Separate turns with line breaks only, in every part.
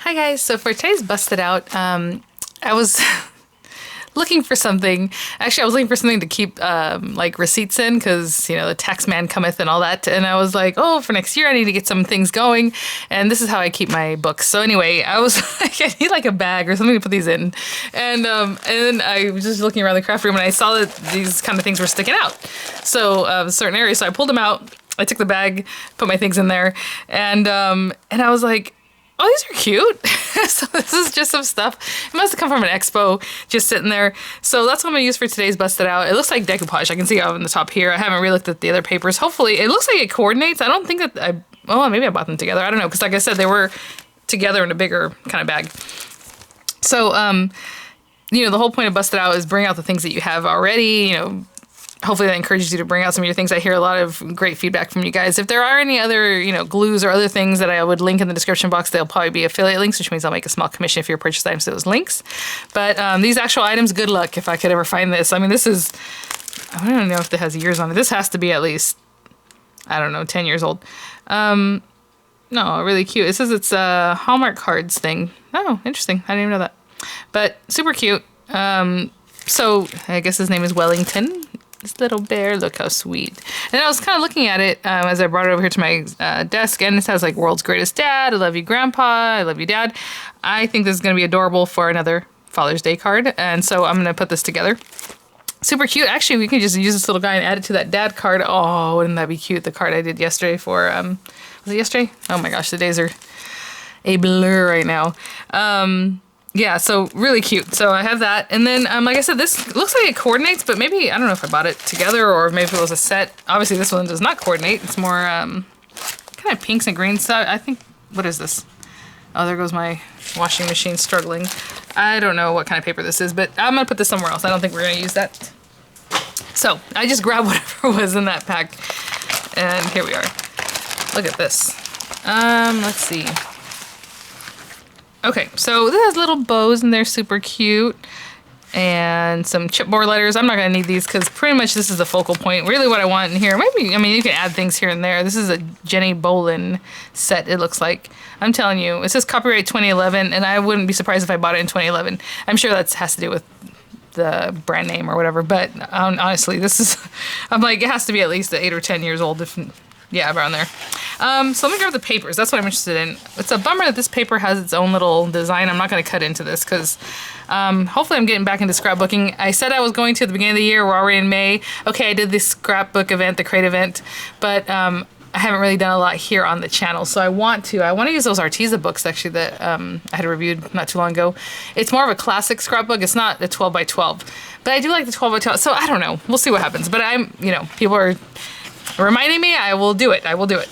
Hi guys, so for today's Busted Out, I was looking for something. Actually, I was looking for something to keep like receipts in because, you know, the tax man cometh and all that. And I was like, oh, for next year I need to get some things going. And this is how I keep my books. So anyway, I was like, I need like a bag or something to put these in. And then I was just looking around the craft room and I saw that these kind of things were sticking out. So certain areas. So I pulled them out. I took the bag, put my things in there, and I was like, oh, these are cute. So this is just some stuff. It must have come from an expo just sitting there. So that's what I'm going to use for today's Busted Out. It looks like decoupage. I can see it on the top here. I haven't really looked at the other papers. Hopefully, it looks like it coordinates. I don't think that maybe I bought them together. I don't know. Because like I said, they were together in a bigger kind of bag. So, you know, the whole point of Busted Out is bring out the things that you have already, you know. Hopefully that encourages you to bring out some of your things. I hear a lot of great feedback from you guys. If there are any other, you know, glues or other things that I would link in the description box, they'll probably be affiliate links, which means I'll make a small commission if you purchase items to those links. But these actual items, good luck if I could ever find this. I mean, this is, I don't know if it has years on it. This has to be at least, I don't know, 10 years old. No, really cute. It says it's a Hallmark cards thing. Oh, interesting. I didn't even know that. But super cute. So I guess his name is Wellington. This little bear, look how sweet. And I was kind of looking at it as I brought it over here to my desk, and this has like world's greatest dad, I love you grandpa, I love you dad. I think this is going to be adorable for another Father's Day card, and so I'm going to put this together. Super cute. Actually, we can just use this little guy and add it to that dad card. Oh, wouldn't that be cute? The card I did yesterday for, was it yesterday? Oh my gosh, the days are a blur right now. Yeah, so really cute. So I have that. And then, like I said, this looks like it coordinates, but maybe, I don't know if I bought it together or maybe if it was a set. Obviously, this one does not coordinate. It's more kind of pinks and greens. So I think, what is this? Oh, there goes my washing machine struggling. I don't know what kind of paper this is, but I'm going to put this somewhere else. I don't think we're going to use that. So I just grabbed whatever was in that pack. And here we are. Look at this. Let's see. Okay, so this has little bows and they're super cute. And some chipboard letters. I'm not going to need these because pretty much this is the focal point. Really what I want in here. Maybe, I mean, you can add things here and there. This is a Jenny Bolin set, it looks like. I'm telling you, it says copyright 2011, and I wouldn't be surprised if I bought it in 2011. I'm sure that has to do with the brand name or whatever. But honestly, this is, I'm like, it has to be at least 8 or 10 years old. Yeah, around there. So let me grab the papers. That's what I'm interested in. It's a bummer that this paper has its own little design. I'm not going to cut into this because hopefully I'm getting back into scrapbooking. I said I was going to at the beginning of the year. We're already in May. Okay, I did this scrapbook event, the Crate event, but I haven't really done a lot here on the channel. So I want to use those Arteza books actually that I had reviewed not too long ago. It's more of a classic scrapbook. It's not a 12 by 12, but I do like the 12 by 12. So I don't know. We'll see what happens. But you know, people are reminding me, I will do it. I will do it.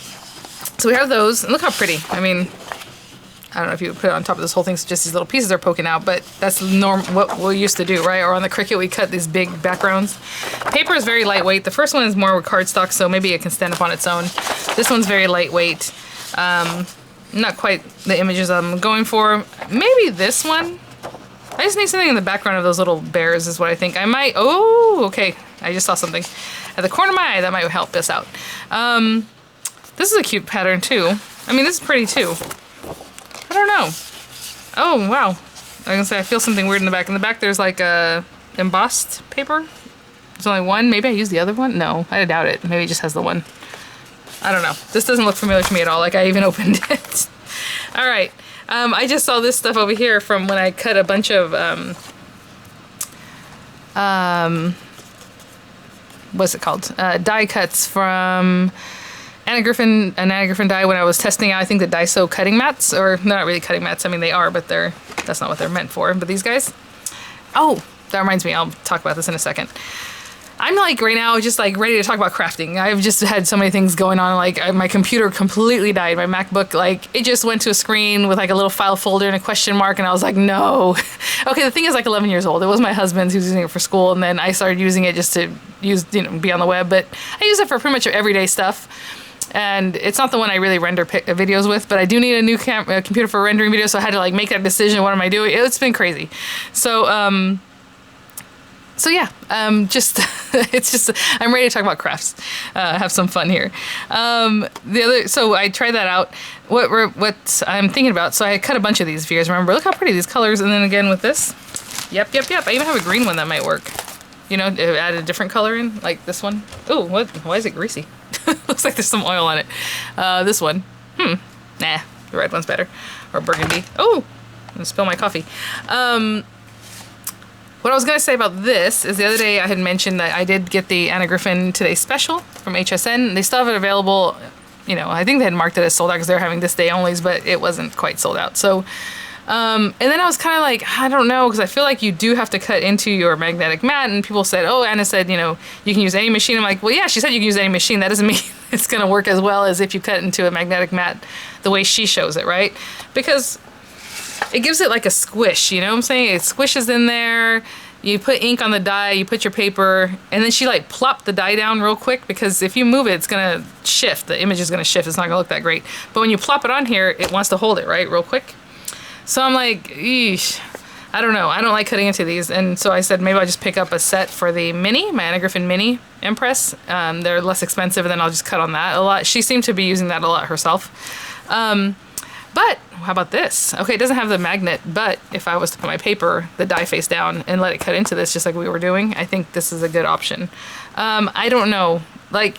So we have those, and look how pretty. I mean, I don't know if you put it on top of this whole thing, so just these little pieces are poking out, but that's what we used to do, right? Or on the Cricut, we cut these big backgrounds. Paper is very lightweight. The first one is more with cardstock, so maybe it can stand up on its own. This one's very lightweight. Not quite the images I'm going for. Maybe this one. I just need something in the background of those little bears is what I think. I might, oh, okay. I just saw something at the corner of my eye that might help us out. This is a cute pattern too. I mean, this is pretty too. I don't know. Oh, wow. I was gonna say, I feel something weird in the back. In the back, there's like a embossed paper. There's only one. Maybe I used the other one? No, I doubt it. Maybe it just has the one. I don't know. This doesn't look familiar to me at all. Like I even opened it. All right. I just saw this stuff over here from when I cut a bunch of, what's it called? Die cuts from Anna Griffin die when I was testing out, I think, the Daiso cutting mats, or they're not really cutting mats. I mean, they are, but that's not what they're meant for. But these guys, oh, that reminds me. I'll talk about this in a second. I'm like right now just like ready to talk about crafting. I've just had so many things going on. Like my computer completely died. My MacBook, like it just went to a screen with like a little file folder and a question mark. And I was like, no. Okay, the thing is like 11 years old. It was my husband's who was using it for school. And then I started using it just to use, you know, be on the web. But I use it for pretty much everyday stuff. And it's not the one I really render videos with, but I do need a new computer for rendering videos. So I had to like make that decision. What am I doing? It's been crazy. So, So yeah, just it's just I'm ready to talk about crafts, have some fun here. So I tried that out. What I'm thinking about. So I cut a bunch of these. If you guys remember, look how pretty these colors. And then again with this, yep. I even have a green one that might work. You know, add a different color in, like this one. Oh, what? Why is it greasy? Looks like there's some oil on it. This one, nah, the red one's better, or burgundy. Oh, I'm gonna spill my coffee. What I was going to say about this is the other day I had mentioned that I did get the Anna Griffin Today Special from HSN. They still have it available. You know, I think they had marked it as sold out because they're having this day onlys, but it wasn't quite sold out. So, and then I was kind of like, I don't know, because I feel like you do have to cut into your magnetic mat. And people said, oh, Anna said, you know, you can use any machine. I'm like, well, yeah, she said you can use any machine. That doesn't mean it's going to work as well as if you cut into a magnetic mat the way she shows it, right? Because it gives it like a squish, you know what I'm saying? It squishes in there. You put ink on the die, you put your paper, and then she like plopped the die down real quick, because if you move it, it's gonna shift. The image is gonna shift. It's not gonna look that great. But when you plop it on here, it wants to hold it, right, real quick. So I'm like, eesh, I don't know. I don't like cutting into these. And so I said maybe I'll just pick up a set for the mini, my Anna Griffin Mini Impress. They're less expensive, and then I'll just cut on that a lot. She seemed to be using that a lot herself. But how about this? Okay, it doesn't have the magnet, but if I was to put my paper, the die face down, and let it cut into this just like we were doing, I think this is a good option. I don't know, like,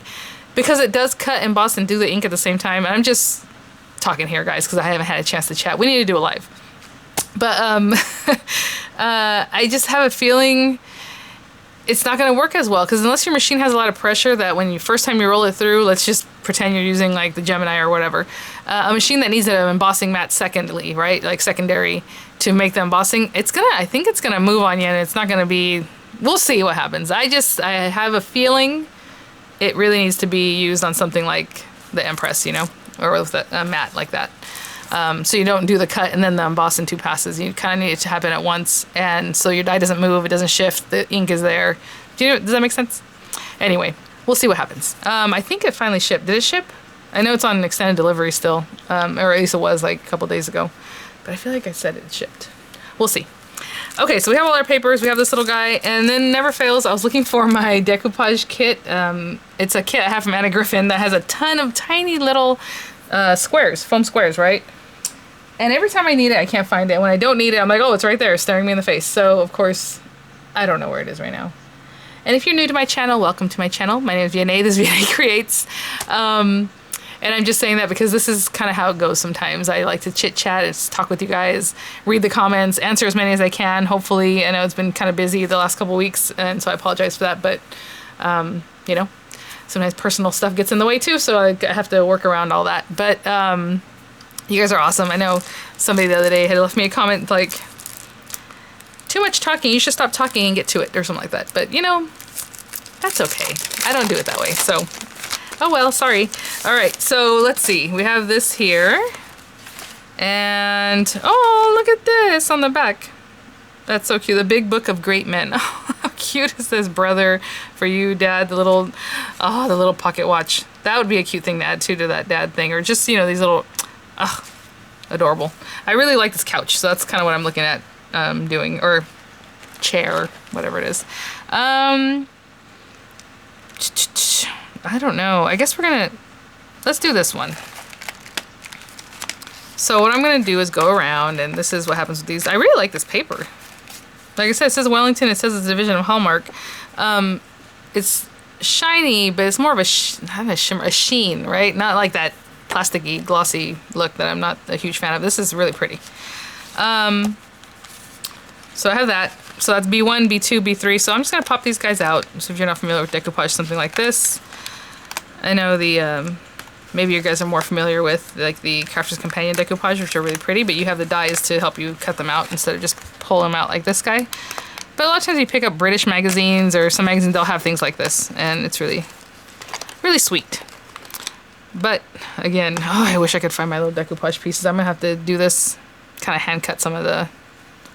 because it does cut, emboss, and do the ink at the same time. I'm just talking here, guys, because I haven't had a chance to chat. We need to do a live. But I just have a feeling it's not going to work as well, because unless your machine has a lot of pressure, that when you first time you roll it through, let's just pretend you're using like the Gemini or whatever, a machine that needs an embossing mat secondly, right, like secondary to make the embossing, I think it's gonna move on you, and it's not gonna be, we'll see what happens. I have a feeling it really needs to be used on something like the Impress, you know, or with a mat like that. So you don't do the cut and then the emboss in 2 passes. You kind of need it to happen at once, and so your die doesn't move, it doesn't shift, the ink is there. Does that make sense? Anyway, we'll see what happens. I think it finally shipped. Did it ship? I know it's on extended delivery still, or at least it was like a couple days ago, but I feel like I said it shipped. We'll see. Okay, so we have all our papers, we have this little guy, and then never fails, I was looking for my decoupage kit. It's a kit I have from Anna Griffin that has a ton of tiny little squares, foam squares, right? And every time I need it, I can't find it. When I don't need it, I'm like, oh, it's right there, staring me in the face. So, of course, I don't know where it is right now. And if you're new to my channel, welcome to my channel. My name is Vianney, this is VianneyCreates. And I'm just saying that because this is kind of how it goes sometimes. I like to chit-chat and talk with you guys, read the comments, answer as many as I can, hopefully. I know it's been kind of busy the last couple weeks, and so I apologize for that. But, you know, sometimes personal stuff gets in the way too, so I have to work around all that. But you guys are awesome. I know somebody the other day had left me a comment like, too much talking, you should stop talking and get to it, or something like that. But, you know, that's okay. I don't do it that way, so, oh well, sorry. All right, so let's see. We have this here. And, oh, look at this on the back. That's so cute. The Big Book of Great Men. Oh, how cute is this, brother? For you, Dad, the little pocket watch. That would be a cute thing to add to that dad thing. Or just, you know, these little, adorable. I really like this couch, so that's kind of what I'm looking at doing. Or chair, whatever it is. I don't know. I guess let's do this one. So what I'm going to do is go around, and this is what happens with these. I really like this paper. Like I said, it says Wellington. It says it's a division of Hallmark. It's shiny, but it's more of a sheen, right? Not like that plasticky, glossy look that I'm not a huge fan of. This is really pretty. So I have that. So that's B1, B2, B3. So I'm just going to pop these guys out. So if you're not familiar with decoupage, something like this. I know the, maybe you guys are more familiar with like the Crafter's Companion decoupage, which are really pretty, but you have the dies to help you cut them out instead of just pull them out like this guy. But a lot of times you pick up British magazines or some magazines, they'll have things like this, and it's really, really sweet. But again, oh, I wish I could find my little decoupage pieces. I'm gonna have to do this, kind of hand cut some of the,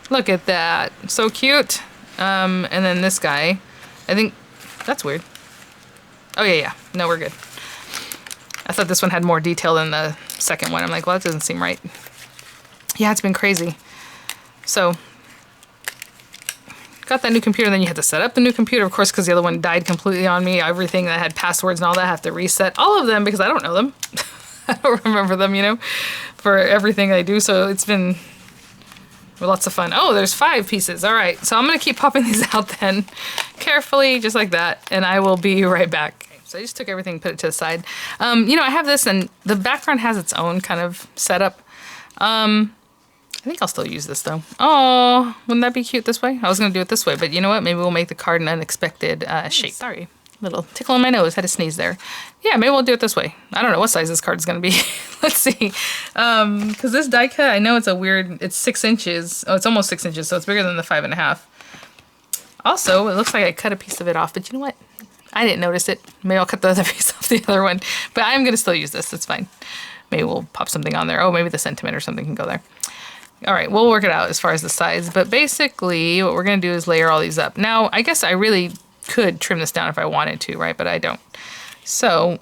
look at that, so cute. And then this guy, I think, that's weird. Oh yeah, no, we're good. I thought this one had more detail than the second one. I'm like, well, that doesn't seem right. Yeah, it's been crazy. So, got that new computer, and then you had to set up the new computer, of course, because the other one died completely on me. Everything that had passwords and all that, I have to reset all of them because I don't know them. I don't remember them, you know, for everything I do. So it's been lots of fun. Oh, there's 5 pieces. All right, so I'm gonna keep popping these out then, carefully, just like that, and I will be right back. So I just took everything, put it to the side. You know, I have this, and the background has its own kind of setup. I think I'll still use this though. Oh, wouldn't that be cute this way? I was gonna do it this way, but you know what? Maybe we'll make the card an unexpected shape. Sorry, little tickle in my nose. Had to sneeze there. Yeah, maybe we'll do it this way. I don't know what size this card is gonna be. Let's see. Because this die cut, I know it's a weird. It's 6 inches. Oh, it's almost 6 inches, so it's bigger than the 5.5. Also, it looks like I cut a piece of it off, but you know what? I didn't notice it. Maybe I'll cut the other piece off the other one. But I'm gonna still use this. It's fine. Maybe we'll pop something on there. Oh, maybe the sentiment or something can go there. All right, we'll work it out as far as the size, but basically what we're gonna do is layer all these up. Now, I guess I really could trim this down if I wanted to, right? But I don't. So,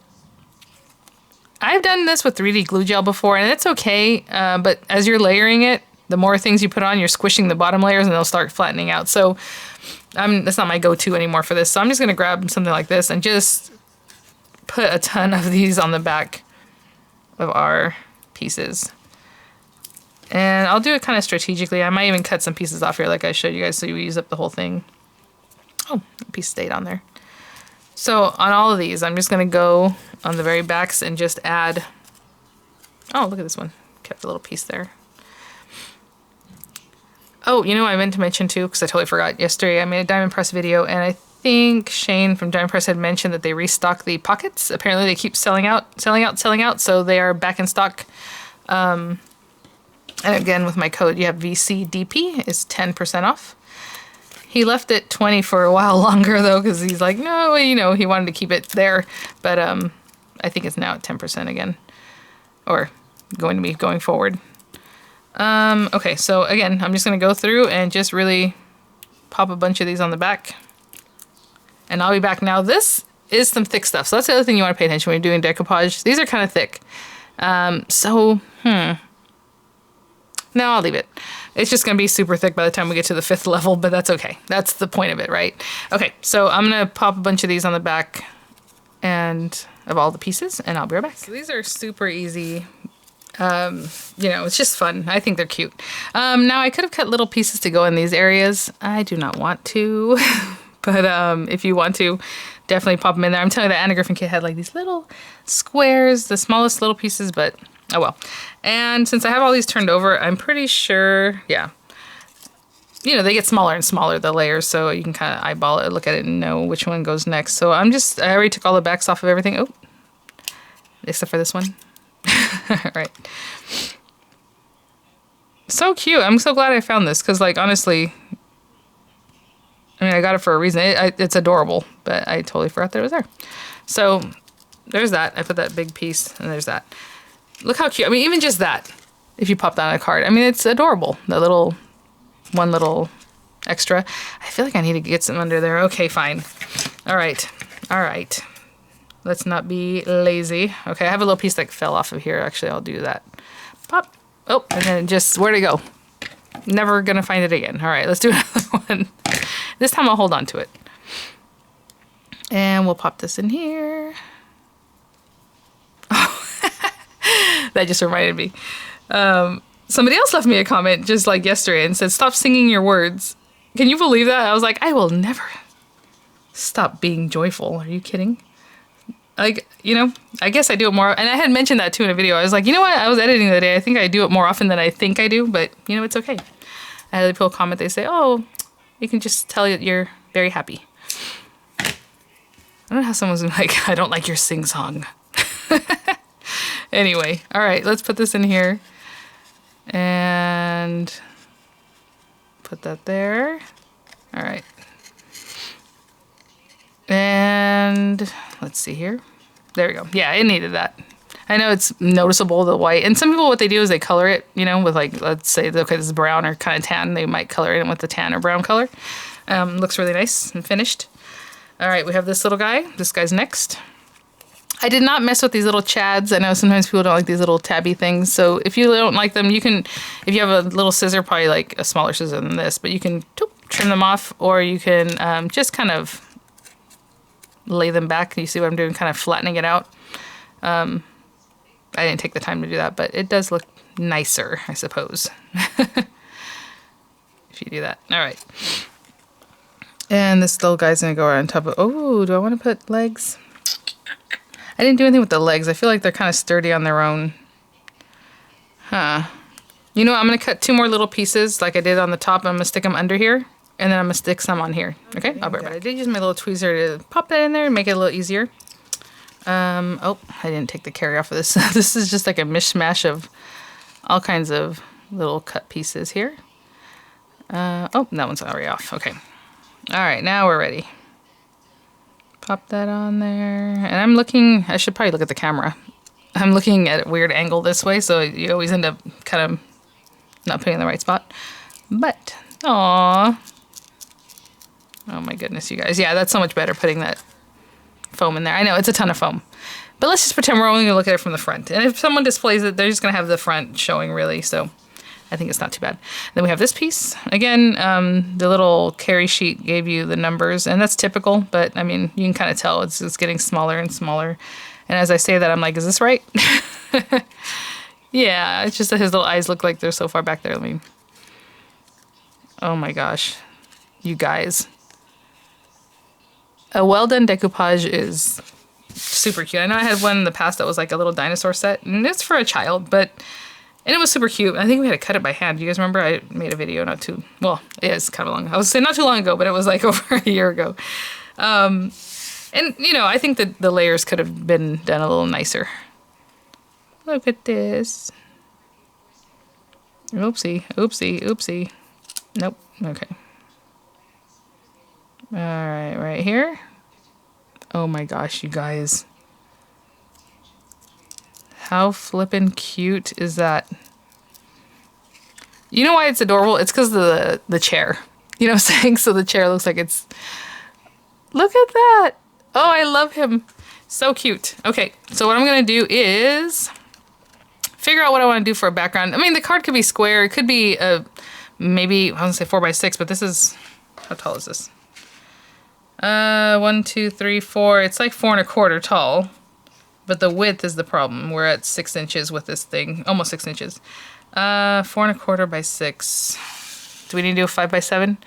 I've done this with 3D glue gel before, and it's okay, but as you're layering it, the more things you put on, you're squishing the bottom layers and they'll start flattening out. So, that's not my go-to anymore for this. So I'm just gonna grab something like this and just put a ton of these on the back of our pieces. And I'll do it kind of strategically. I might even cut some pieces off here like I showed you guys so you use up the whole thing. Oh, a piece stayed on there. So on all of these, I'm just going to go on the very backs and just add... Oh, look at this one. Kept a little piece there. Oh, you know what I meant to mention too, because I totally forgot. Yesterday I made a Diamond Press video, and I think Shane from Diamond Press had mentioned that they restocked the pockets. Apparently they keep selling out, so they are back in stock. And again, with my code, you have VCDP, is 10% off. He left it 20 for a while longer though, because he's like, no, you know, he wanted to keep it there. But I think it's now at 10% again, or going to be going forward. Okay, so again, I'm just gonna go through and just really pop a bunch of these on the back. And I'll be back now. This is some thick stuff. So that's the other thing you want to pay attention when you're doing decoupage. These are kind of thick. No, I'll leave it. It's just going to be super thick by the time we get to the 5th level, but that's okay. That's the point of it, right? Okay, so I'm going to pop a bunch of these on the back and of all the pieces, and I'll be right back. So these are super easy. You know, it's just fun. I think they're cute. Now, I could have cut little pieces to go in these areas. I do not want to, but if you want to, definitely pop them in there. I'm telling you that Anna Griffin kit had like these little squares, the smallest little pieces, but oh well. And since I have all these turned over, I'm pretty sure, yeah, you know, they get smaller and smaller, the layers, so you can kind of eyeball it, look at it, and know which one goes next. So I already took all the backs off of everything. Oh, except for this one. All right. So cute. I'm so glad I found this, because, like, honestly, I mean, I got it for a reason. It's adorable, but I totally forgot that it was there. So there's that. I put that big piece, and there's that. Look how cute. I mean, even just that, if you pop that on a card. I mean, it's adorable. That little, one little extra. I feel like I need to get some under there. Okay, fine. All right. All right. Let's not be lazy. Okay, I have a little piece that fell off of here. Actually, I'll do that. Pop. Oh, and then just, where'd it go? Never gonna find it again. All right, let's do another one. This time I'll hold on to it. And we'll pop this in here. That just reminded me. Somebody else left me a comment just like yesterday and said, stop singing your words. Can you believe that? I was like, I will never stop being joyful. Are you kidding? Like, you know, I guess I do it more. And I had mentioned that too in a video. I was like, you know what? I was editing the other day. I think I do it more often than I think I do, but you know, it's okay. I had people comment. They say, oh, you can just tell that you're very happy. I don't know how someone's like, I don't like your sing-song. Anyway, all right, let's put this in here and put that there. All right. And let's see here. There we go. Yeah, it needed that. I know it's noticeable, the white. And some people, what they do is they color it, you know, with like, let's say, okay, this is brown or kind of tan. They might color it in with the tan or brown color. Looks really nice and finished. All right, we have this little guy. This guy's next. I did not mess with these little chads. I know sometimes people don't like these little tabby things. So if you don't like them, you can, if you have a little scissor, probably like a smaller scissor than this, but you can trim them off, or you can just kind of lay them back. You see what I'm doing, kind of flattening it out. I didn't take the time to do that, but it does look nicer, I suppose. If you do that. All right. And this little guy's gonna go right on top of, oh, do I want to put legs? I didn't do anything with the legs. I feel like they're kind of sturdy on their own. Huh. You know what? I'm gonna cut 2 more little pieces like I did on the top. I'm gonna stick them under here, and then I'm gonna stick some on here. Okay, I'll be right back. I did use my little tweezer to pop that in there and make it a little easier. Oh, I didn't take the carry off of this. This is just like a mishmash of all kinds of little cut pieces here. Oh, that one's already off. Okay. All right, now we're ready. Pop that on there. And I'm looking, I should probably look at the camera. I'm looking at a weird angle this way, so you always end up kind of not putting in the right spot. But, aw. Oh my goodness, you guys. Yeah, that's so much better putting that foam in there. I know, it's a ton of foam. But let's just pretend we're only going to look at it from the front. And if someone displays it, they're just going to have the front showing, really. So I think it's not too bad. Then we have this piece. Again, the little carry sheet gave you the numbers, and that's typical. But, I mean, you can kind of tell it's getting smaller and smaller. And as I say that, I'm like, is this right? Yeah, it's just that his little eyes look like they're so far back there. I mean, oh my gosh. You guys. A well-done decoupage is super cute. I know I had one in the past that was like a little dinosaur set, and it's for a child, and it was super cute. I think we had to cut it by hand. You guys remember I made a video well, it is kind of long. I was saying not too long ago, but it was like over a year ago. And, you know, I think that the layers could have been done a little nicer. Look at this. Oopsie, oopsie, oopsie. Nope, okay. All right, right here. Oh my gosh, you guys. How flippin' cute is that? You know why it's adorable? It's because of the chair. You know what I'm saying? So the chair looks like it's... Look at that! Oh, I love him. So cute. Okay, so what I'm going to do is figure out what I want to do for a background. I mean, the card could be square. It could be maybe, I want to say 4x6, but this is... How tall is this? 1, 2, 3, 4. It's like 4 1/4 tall. But the width is the problem. We're at 6 inches with this thing. Almost 6 inches. 4 1/4 by 6. Do we need to do a 5x7?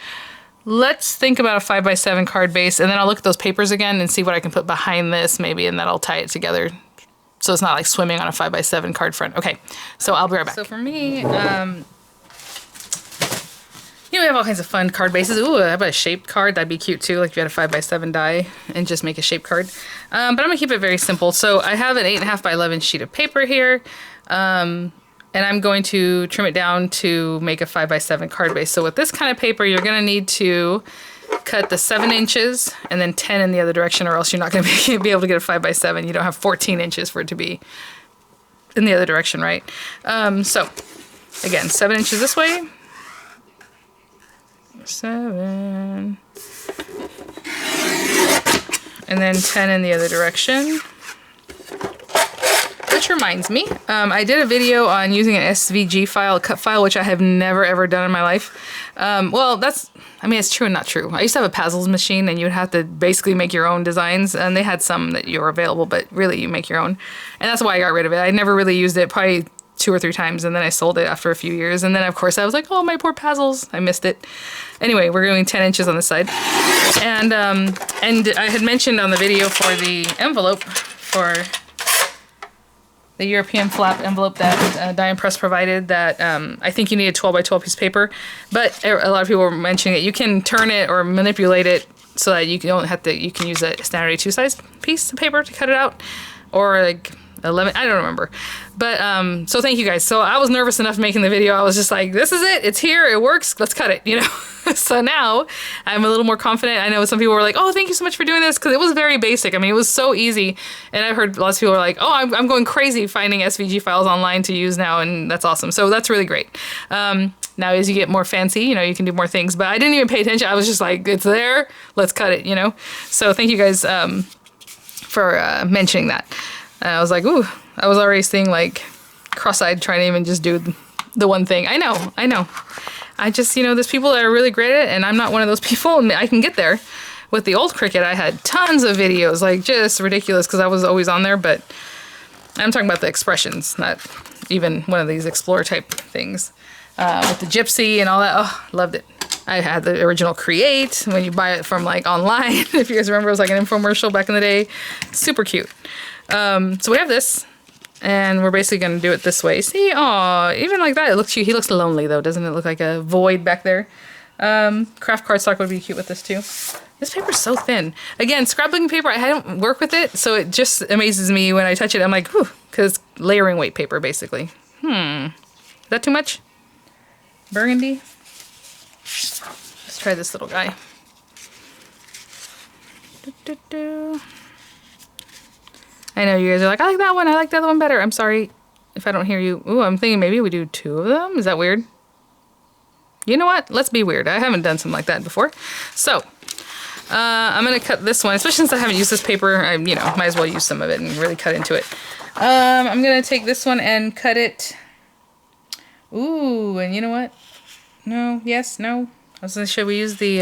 Let's think about a 5x7 card base, and then I'll look at those papers again and see what I can put behind this maybe, and that'll tie it together. So it's not like swimming on a 5x7 card front. Okay, so I'll be right back. So for me, you know, we have all kinds of fun card bases. Ooh, how about a shaped card? That'd be cute too, like if you had a 5x7 die and just make a shaped card. But I'm gonna keep it very simple. So I have an 8.5 by 11 sheet of paper here. And I'm going to trim it down to make a 5x7 card base. So with this kind of paper, you're gonna need to cut the 7 inches and then 10 in the other direction, or else you're not gonna be able to get a 5x7. You don't have 14 inches for it to be in the other direction, right? So again, 7 inches this way. 7. And then 10 in the other direction. Which reminds me, I did a video on using an SVG file, a cut file, which I have never ever done in my life. Well, I mean, it's true and not true. I used to have a Pazzles machine, and you would have to basically make your own designs, and they had some that were available, but really you make your own. And that's why I got rid of it. I never really used it, probably 2 or 3 times, and then I sold it after a few years. And then, of course, I was like, oh, my poor Pazzles. I missed it. Anyway, we're doing 10 inches on this side. And I had mentioned on the video for the envelope, for the European flap envelope that Die and Press provided, that I think you need a 12 by 12 piece of paper. But a lot of people were mentioning it. You can turn it or manipulate it so that you don't have to, you can use a standard A2 size piece of paper to cut it out. Or like 11, I don't remember. But, so thank you guys. So I was nervous enough making the video. I was just like, this is it. It's here. It works. Let's cut it, you know? So now I'm a little more confident. I know some people were like, oh, thank you so much for doing this. Cause it was very basic. I mean, it was so easy. And I've heard lots of people were like, oh, I'm going crazy finding SVG files online to use now. And that's awesome. So that's really great. Now as you get more fancy, you know, you can do more things, but I didn't even pay attention. I was just like, it's there. Let's cut it, you know? So thank you guys, for, mentioning that. I was like, ooh, I was already seeing like cross-eyed trying to even just do the one thing. I know. I just, you know, there's people that are really great at it, and I'm not one of those people, and I can get there. With the old Cricut, I had tons of videos, like just ridiculous, because I was always on there, but I'm talking about the expressions, not even one of these Explorer type things. With the Gypsy and all that, oh, loved it. I had the original Create, when you buy it from like online, if you guys remember, it was like an infomercial back in the day. Super cute. So we have this, and we're basically going to do it this way. See, oh, even like that, it looks cute. He looks lonely though, doesn't it look like a void back there? Craft cardstock would be cute with this too. This paper's so thin. Again, scrapbooking paper, I don't work with it, so it just amazes me when I touch it. I'm like, whew, because layering weight paper, basically. Is that too much? Burgundy? Let's try this little guy. I know you guys are like, I like that one, I like the other one better. I'm sorry if I don't hear you. Ooh, I'm thinking maybe we do 2 of them. Is that weird? You know what? Let's be weird. I haven't done something like that before. So, I'm going to cut this one, especially since I haven't used this paper. I, you know, might as well use some of it and really cut into it. I'm going to take this one and cut it. Ooh, and you know what? No, yes, no. I was going to, should we use the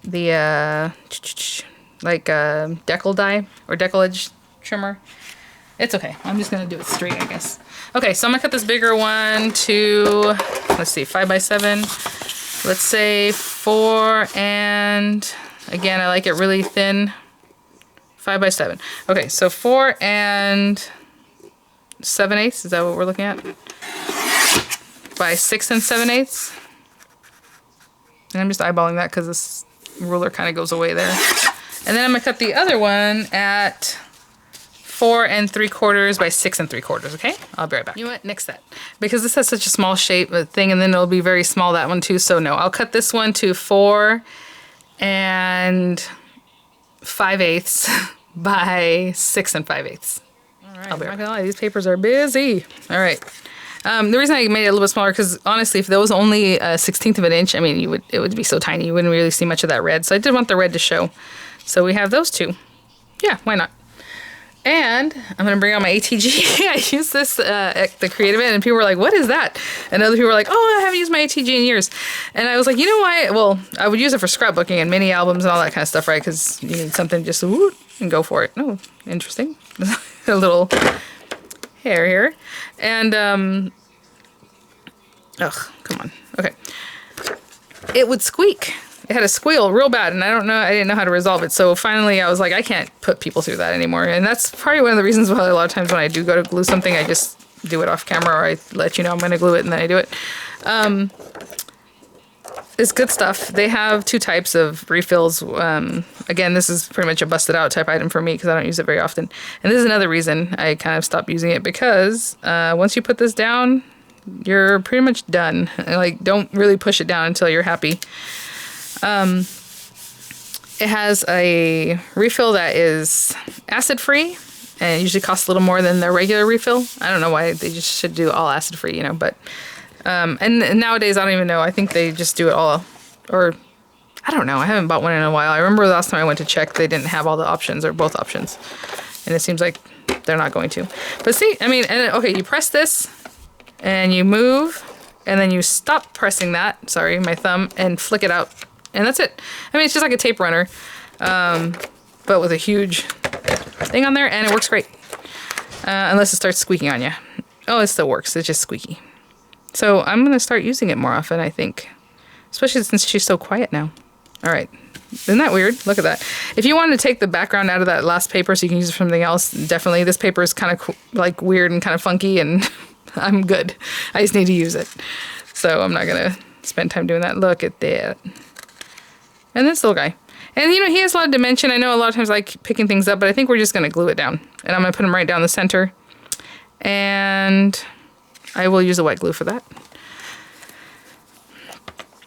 decal die or decal edge trimmer? It's okay. I'm just going to do it straight, I guess. Okay, so I'm going to cut this bigger one to, let's see, 5 by 7. Let's say 4, and again, I like it really thin. 5 by 7. Okay, so 4 and 7/8. Is that what we're looking at? By 6 and 7/8. And I'm just eyeballing that because this ruler kind of goes away there. And then I'm going to cut the other one at 4 3/4 by 6 3/4, okay? I'll be right back. You know what? Nix that. Because this has such a small shape thing, and then it'll be very small, that one too, so no. I'll cut this one to 4 5/8 by 6 5/8. All right, I'm not gonna lie, these papers are busy. All right. The reason I made it a little bit smaller, because honestly, if there was only a 1/16 of an inch, I mean, it would be so tiny, you wouldn't really see much of that red. So I did want the red to show. So we have those two. Yeah, why not? And I'm going to bring out my ATG. I used this at the creative end, and people were like, what is that? And other people were like, oh, I haven't used my ATG in years. And I was like, you know why? Well, I would use it for scrapbooking and mini albums and all that kind of stuff, right? Because you need something just whoop, and go for it. Oh, interesting. A little hair here. And, ugh, come on. Okay. It would squeak. It had a squeal real bad, and I didn't know how to resolve it. So finally I was like, I can't put people through that anymore. And that's probably one of the reasons why a lot of times when I do go to glue something, I just do it off camera, or I let you know I'm going to glue it and then I do it. It's good stuff. They have 2 types of refills. Again, this is pretty much a busted out type item for me because I don't use it very often. And this is another reason I kind of stopped using it, because once you put this down, you're pretty much done. Like, don't really push it down until you're happy. It has a refill that is acid-free, and it usually costs a little more than their regular refill. I don't know why they just should do all acid-free, you know, but, and nowadays, I don't even know. I think they just do it all, or, I don't know. I haven't bought one in a while. I remember the last time I went to check, they didn't have all the options, or both options, and it seems like they're not going to. But see, I mean, and okay, you press this, and you move, and then you stop pressing that, sorry, my thumb, and flick it out. And that's it. I mean, it's just like a tape runner, but with a huge thing on there, and it works great. Unless it starts squeaking on you. Oh, it still works. It's just squeaky. So I'm going to start using it more often, I think. Especially since she's so quiet now. All right. Isn't that weird? Look at that. If you wanted to take the background out of that last paper so you can use it for something else, definitely. This paper is kind of like weird and kind of funky, and I'm good. I just need to use it. So I'm not going to spend time doing that. Look at that. And this little guy. And, you know, he has a lot of dimension. I know a lot of times I like picking things up, but I think we're just going to glue it down. And I'm going to put him right down the center. And I will use a white glue for that.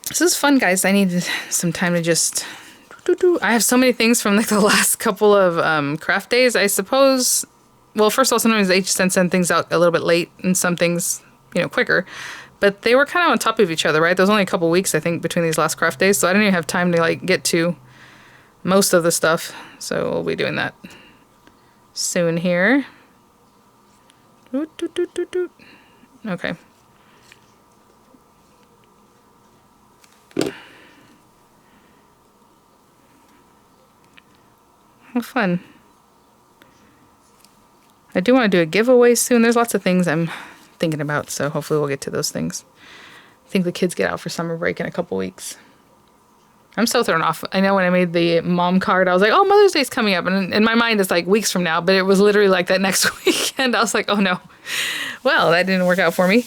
This is fun, guys. I need some time to just... I have so many things from like the last couple of craft days. I suppose... Well, first of all, sometimes they just send things out a little bit late, and some things, you know, quicker. But they were kind of on top of each other, right? There was only a couple weeks, I think, between these last craft days. So I didn't even have time to, like, get to most of the stuff. So we'll be doing that soon here. Okay. How fun. I do want to do a giveaway soon. There's lots of things I'm thinking about, so hopefully we'll get to those things. I think the kids get out for summer break in a couple weeks. I'm so thrown off. I know when I made the mom card, I was like, oh, Mother's Day's coming up. And in my mind, it's like weeks from now, but it was literally like that next weekend. I was like, oh no. Well, that didn't work out for me.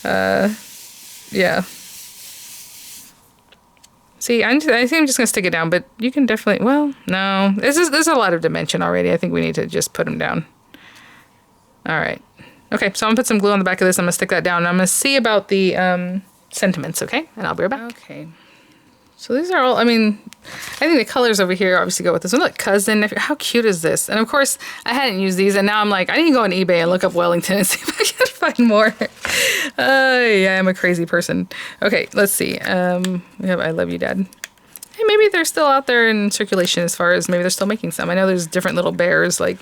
Yeah. See, I think I'm just going to stick it down, but you can definitely, well, no. There's a lot of dimension already. I think we need to just put them down. All right. Okay, so I'm going to put some glue on the back of this. I'm going to stick that down. And I'm going to see about the sentiments, okay? And I'll be right back. Okay. So these are all, I mean, I think the colors over here obviously go with this one. Look, cousin, nephew. How cute is this? And of course, I hadn't used these, and now I'm like, I need to go on eBay and look up Wellington and see if I can find more. Yeah, I'm a crazy person. Okay, let's see. We have I Love You, Dad. Hey, maybe they're still out there in circulation as far as maybe they're still making some. I know there's different little bears, like,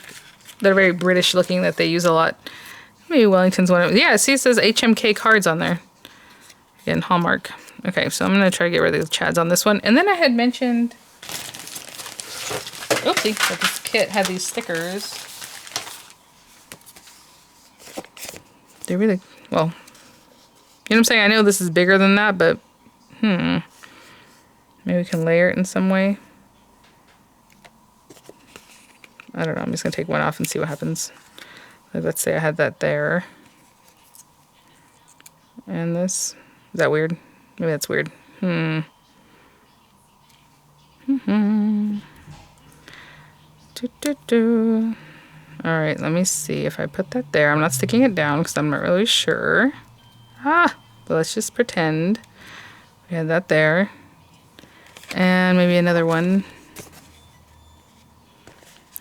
that are very British looking that they use a lot. Maybe Wellington's one of them. Yeah, see, it says HMK cards on there. Again, Hallmark. Okay, so I'm going to try to get rid of the chads on this one. And then I had mentioned, oopsie, that this kit had these stickers. They really, well, you know what I'm saying? I know this is bigger than that, but, maybe we can layer it in some way. I don't know, I'm just going to take one off and see what happens. Like, let's say I had that there. And this, is that weird? Maybe that's weird. All right, let me see if I put that there. I'm not sticking it down because I'm not really sure. But let's just pretend we had that there. And maybe another one.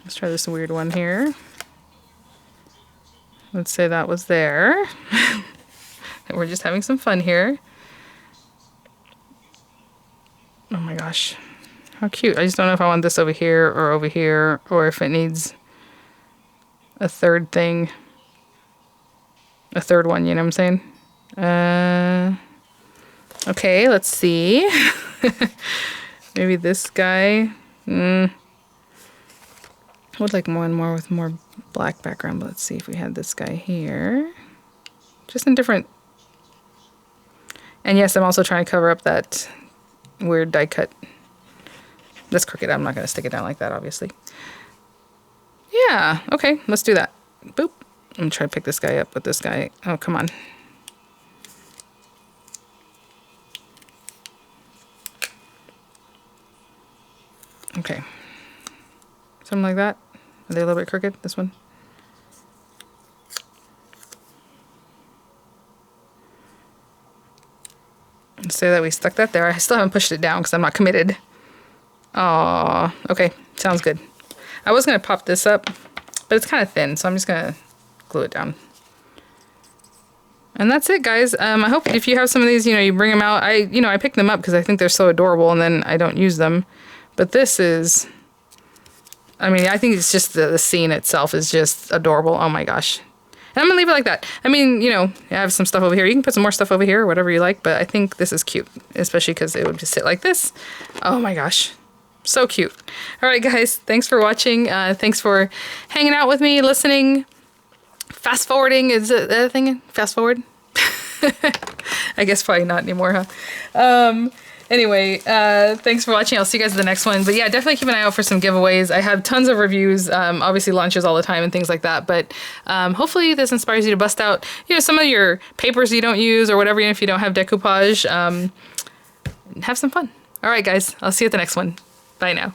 Let's try this weird one here. Let's say that was there. We're just having some fun here. Oh my gosh, how cute. I just don't know if I want this over here, or if it needs a third thing. A third one, you know what I'm saying? Okay, let's see. Maybe this guy. I would like one more with more black background, but let's see if we had this guy here. Just in different. And yes, I'm also trying to cover up that weird die cut. That's crooked. I'm not going to stick it down like that, obviously. Yeah, okay, let's do that. Boop. I'm going to try to pick this guy up with this guy. Oh, come on. Okay. Something like that. Are they a little bit crooked, this one? Say that we stuck that there. I still haven't pushed it down because I'm not committed. Aw, okay, sounds good. I was gonna pop this up, but it's kind of thin, so I'm just gonna glue it down. And that's it, guys. I hope if you have some of these, you bring them out. I pick them up because I think they're so adorable, and then I don't use them. But this is, I mean, I think it's just the scene itself is just adorable. Oh my gosh. And I'm going to leave it like that. I mean, I have some stuff over here. You can put some more stuff over here, or whatever you like, but I think this is cute, especially because it would just sit like this. Oh my gosh. So cute. All right, guys. Thanks for watching. Thanks for hanging out with me, listening. Fast forwarding, is it a thing? Fast forward? I guess probably not anymore, huh? Anyway, thanks for watching. I'll see you guys in the next one. But yeah, definitely keep an eye out for some giveaways. I have tons of reviews, obviously launches all the time and things like that. But hopefully this inspires you to bust out, some of your papers you don't use or whatever, even if you don't have decoupage. Have some fun. All right, guys. I'll see you at the next one. Bye now.